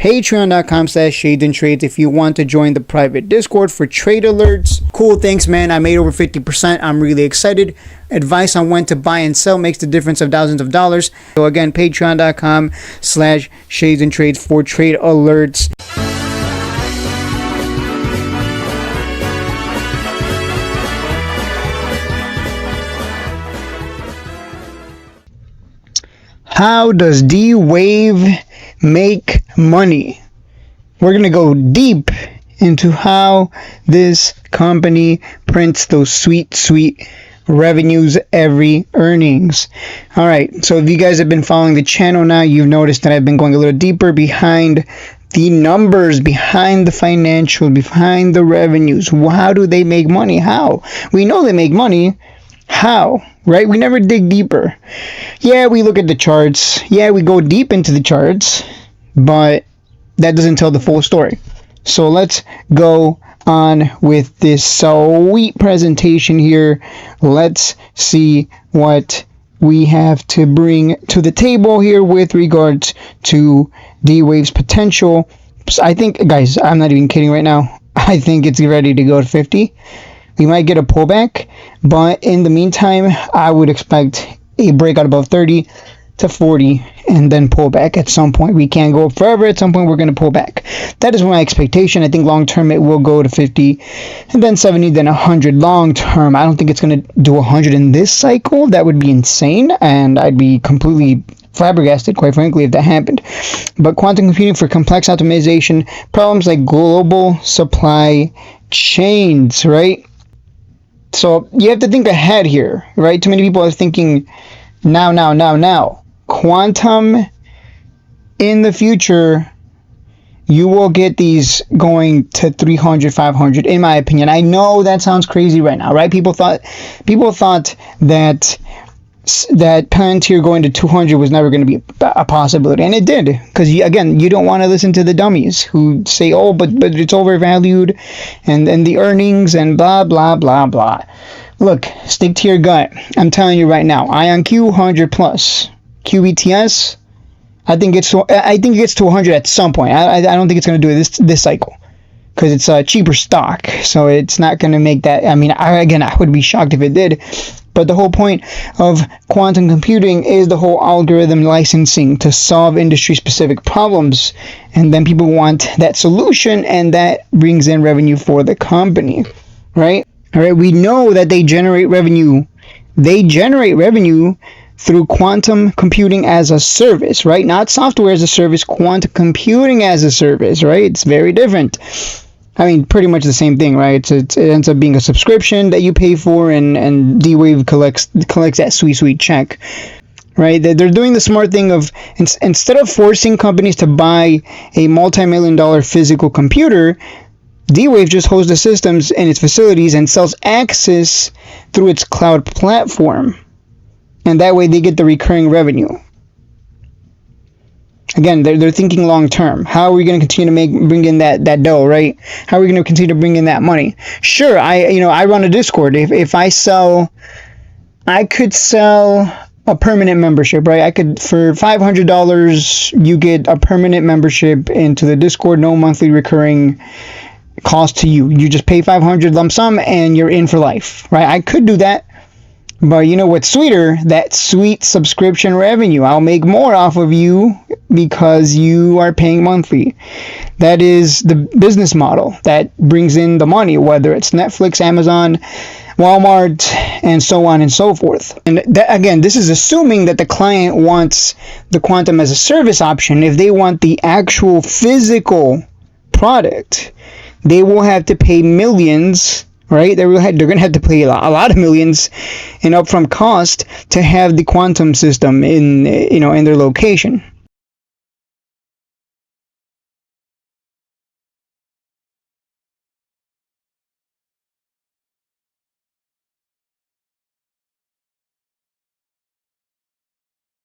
Patreon.com/shadesandtrades if you want to join the private Discord for trade alerts. Cool, thanks, man. I made over 50%. I'm really excited. Advice on when to buy and sell makes the difference of thousands of dollars. So again, Patreon.com/shadesandtrades for trade alerts. How does D-Wave make money? We're going to go deep into how this company prints those sweet revenues every earnings. All right, so if you guys have been following the channel now, you've noticed that I've been going a little deeper behind the numbers, behind the financials, behind the revenues. How do they make money? How? We know they make money. How? Right? We never dig deeper. Yeah, we look at the charts. Yeah, we go deep into the charts, but that doesn't tell the full story. So let's go on with this sweet presentation here. Let's see what we have to bring to the table here with regards to D-Wave's potential. So I think, guys, I'm not even kidding right now. I think it's ready to go to 50. We might get a pullback, but in the meantime, I would expect a breakout above 30 to 40 and then pull back at some point. We can't go up forever. At some point, we're going to pull back. That is my expectation. I think long term, it will go to 50 and then 70, then 100 long term. I don't think it's going to do 100 in this cycle. That would be insane, and I'd be completely flabbergasted, quite frankly, if that happened. But quantum computing for complex optimization problems like global supply chains, right? So you have to think ahead here, right? Too many people are thinking now. Quantum in the future, you will get these going to 300, 500, in my opinion. I know that sounds crazy right now, right? People thought that Palantir going to 200 was never going to be a possibility, and it did, because again, you don't want to listen to the dummies who say, oh, but it's overvalued, and the earnings and blah blah blah blah. Look, stick to your gut. I'm telling you right now, IonQ 100 plus, Qbts, I think it gets to 100 at some point. I don't think it's going to do it this cycle, because it's a cheaper stock, so it's not going to make that. I mean, I would be shocked if it did. But the whole point of quantum computing is the whole algorithm licensing to solve industry-specific problems. And then people want that solution, and that brings in revenue for the company, right? All right, we know that they generate revenue. They generate revenue through quantum computing as a service, right? Not software as a service, quantum computing as a service, right? It's very different. I mean, pretty much the same thing, right? It ends up being a subscription that you pay for, and D-Wave collects that sweet check, right? They're doing the smart thing of, instead of forcing companies to buy a multi-million-dollar physical computer, D-Wave just hosts the systems in its facilities and sells access through its cloud platform, and that way they get the recurring revenue. Again, they're thinking long term. How are we going to continue to bring in that dough, right? How are we going to continue to bring in that money? Sure, I run a Discord. If I could sell a permanent membership, right? I could, for $500, you get a permanent membership into the Discord, no monthly recurring cost to you. You just pay $500 lump sum and you're in for life, right? I could do that. But you know what's sweeter? That sweet subscription revenue. I'll make more off of you because you are paying monthly. That is the business model that brings in the money, whether it's Netflix, Amazon, Walmart, and so on and so forth. And again, this is assuming that the client wants the quantum as a service option. If they want the actual physical product, they will have to pay millions, right? They're going to have to pay a lot of millions in upfront cost to have the quantum system in their location.